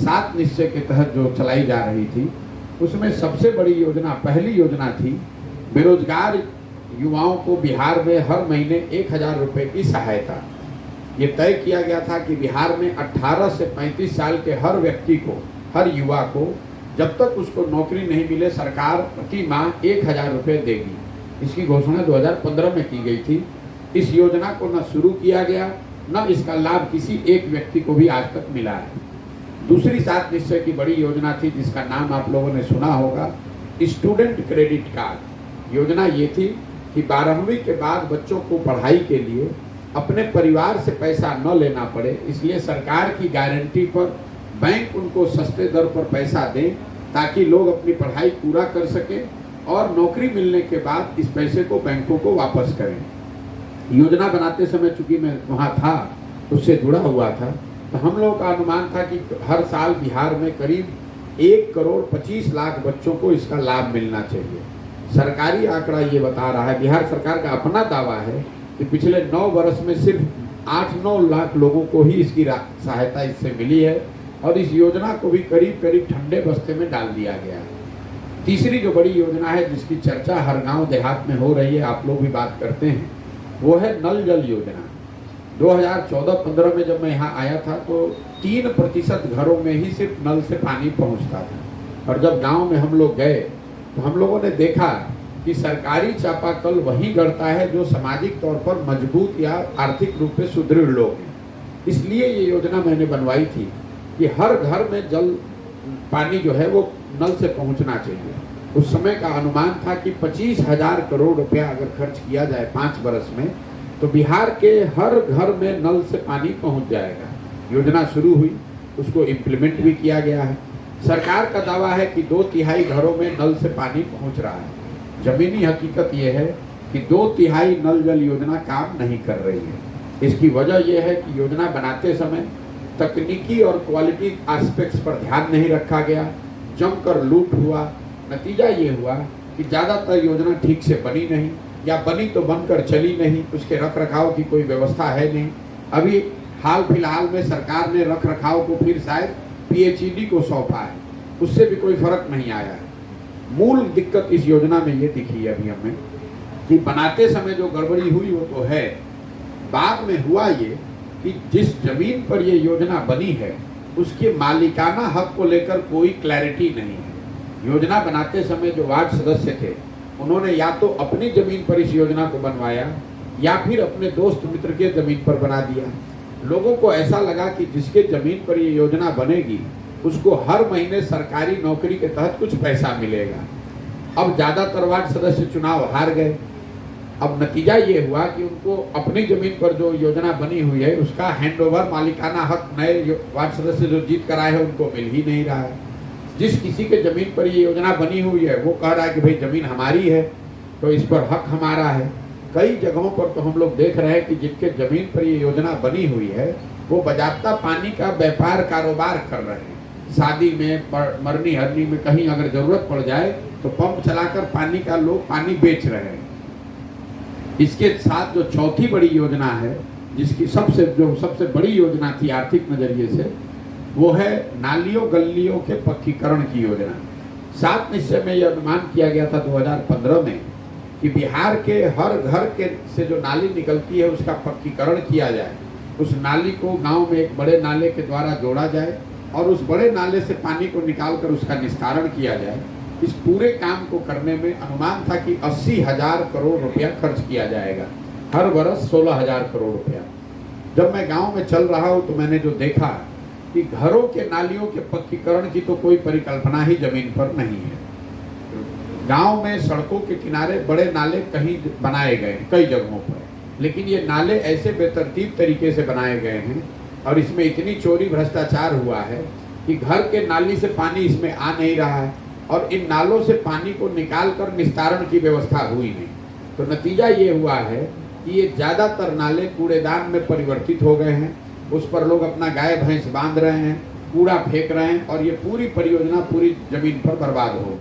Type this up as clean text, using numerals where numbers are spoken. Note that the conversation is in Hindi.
7 निश्चय के तहत जो चलाई जा रही थी, उसमें सबसे बड़ी योजना, पहली योजना थी बेरोजगार युवाओं को बिहार में हर महीने 1000 रुपये की सहायता। ये तय किया गया था कि बिहार में 18 से 35 साल के हर व्यक्ति को, हर युवा को, जब तक उसको नौकरी नहीं मिले सरकार प्रति माह 1000 रुपये देगी। इसकी घोषणा 2015 में की गई थी। इस योजना को न शुरू किया गया, न इसका लाभ किसी एक व्यक्ति को भी आज तक मिला है। दूसरी 7 निश्चय की बड़ी योजना थी जिसका नाम आप लोगों ने सुना होगा, स्टूडेंट क्रेडिट कार्ड। योजना ये थी कि 12वीं के बाद बच्चों को पढ़ाई के लिए अपने परिवार से पैसा न लेना पड़े, इसलिए सरकार की गारंटी पर बैंक उनको सस्ते दर पर पैसा दें ताकि लोग अपनी पढ़ाई पूरा कर सकें और नौकरी मिलने के बाद इस पैसे को बैंकों को वापस करें। योजना बनाते समय चूंकि मैं वहाँ था, उससे जुड़ा हुआ था, तो हम लोगों का अनुमान था कि हर साल बिहार में करीब 1,25,00,000 बच्चों को इसका लाभ मिलना चाहिए। सरकारी आंकड़ा ये बता रहा है, बिहार सरकार का अपना दावा है कि पिछले 9 वर्ष में सिर्फ 8-9 लाख लोगों को ही इसकी सहायता इससे मिली है और इस योजना को भी करीब करीब ठंडे बस्ते में डाल दिया गया है। तीसरी जो बड़ी योजना है जिसकी चर्चा हर गांव देहात में हो रही है, आप लोग भी बात करते हैं, वो है नल जल योजना। 2014-15 में जब मैं यहाँ आया था तो 3% घरों में ही सिर्फ नल से पानी पहुँचता था, और जब गाँव में हम लोग गए तो हम लोगों ने देखा कि सरकारी चापाकल वही गढ़ता है जो सामाजिक तौर पर मजबूत या आर्थिक रूप से सुदृढ़ लोग हैं। इसलिए ये योजना मैंने बनवाई थी कि हर घर में जल पानी जो है वो नल से पहुंचना चाहिए। उस समय का अनुमान था कि 25,000 करोड़ रुपया अगर खर्च किया जाए 5 वर्ष में तो बिहार के हर घर में नल से पानी पहुंच जाएगा। योजना शुरू हुई, उसको इम्प्लीमेंट भी किया गया है। सरकार का दावा है कि 2/3 घरों में नल से पानी पहुंच रहा है। जमीनी हकीकत यह है कि 2/3 नल जल योजना काम नहीं कर रही है। इसकी वजह यह है कि योजना बनाते समय तकनीकी और क्वालिटी एस्पेक्ट्स पर ध्यान नहीं रखा गया, जमकर लूट हुआ। नतीजा ये हुआ कि ज़्यादातर योजना ठीक से बनी नहीं, या बनी तो बनकर चली नहीं, उसके रख रखाव की कोई व्यवस्था है नहीं। अभी हाल फिलहाल में सरकार ने रख रखाव को फिर शायद PHED को सौंपा है, उससे भी कोई फर्क नहीं आया है। मूल दिक्कत इस योजना में ये दिखी अभी हमें कि बनाते समय जो गड़बड़ी हुई वो तो है, बाद में हुआ ये कि जिस जमीन पर ये योजना बनी है उसके मालिकाना हक को लेकर कोई क्लैरिटी नहीं है। योजना बनाते समय जो वार्ड सदस्य थे उन्होंने या तो अपनी जमीन पर इस योजना को बनवाया या फिर अपने दोस्त मित्र के जमीन पर बना दिया। लोगों को ऐसा लगा कि जिसके जमीन पर ये योजना बनेगी उसको हर महीने सरकारी नौकरी के तहत कुछ पैसा मिलेगा। अब ज़्यादातर वार्ड सदस्य चुनाव हार गए। अब नतीजा ये हुआ कि उनको अपनी जमीन पर जो योजना बनी हुई है उसका हैंडओवर, मालिकाना हक नए वार्ड सदस्य जो जीत कर आए हैं उनको मिल ही नहीं रहा है। जिस किसी के जमीन पर ये योजना बनी हुई है वो कह रहा है कि भाई जमीन हमारी है तो इस पर हक हमारा है। कई जगहों पर तो हम लोग देख रहे हैं कि जिनके जमीन पर ये योजना बनी हुई है वो बाज़ाब्ता पानी का व्यापार कारोबार कर रहे हैं। शादी में, मरनी हरनी में कहीं अगर जरूरत पड़ जाए तो पंप चलाकर पानी का लोग पानी बेच रहे हैं। इसके साथ जो चौथी बड़ी योजना है, जिसकी सबसे बड़ी योजना थी आर्थिक नजरिए से, वो है नालियों गलियों के पक्कीकरण की योजना। 7 निश्चय में यह अनुमान किया गया था 2015 में कि बिहार के हर घर के से जो नाली निकलती है उसका पक्कीकरण किया जाए। उस नाली को गांव में एक बड़े नाले के द्वारा जोड़ा जाए और उस बड़े नाले से पानी को निकालकर उसका निस्तारण किया जाए। इस पूरे काम को करने में अनुमान था कि 80,000 करोड़ रुपया खर्च किया जाएगा, हर वर्ष 16,000 करोड़ रुपया। जब मैं गांव में चल रहा हूं तो मैंने जो देखा कि घरों के नालियों के पक्कीकरण की तो कोई परिकल्पना ही जमीन पर नहीं है। गांव में सड़कों के किनारे बड़े नाले कहीं बनाए गए हैं कई जगहों पर, लेकिन ये नाले ऐसे बेतरतीब तरीके से बनाए गए हैं और इसमें इतनी चोरी भ्रष्टाचार हुआ है कि घर के नाली से पानी इसमें आ नहीं रहा है और इन नालों से पानी को निकालकर निस्तारण की व्यवस्था हुई नहीं। तो नतीजा ये हुआ है कि ये ज़्यादातर नाले कूड़ेदान में परिवर्तित हो गए हैं, उस पर लोग अपना गाय भैंस बांध रहे हैं, कूड़ा फेंक रहे हैं और ये पूरी परियोजना पूरी जमीन पर बर्बाद हो गई।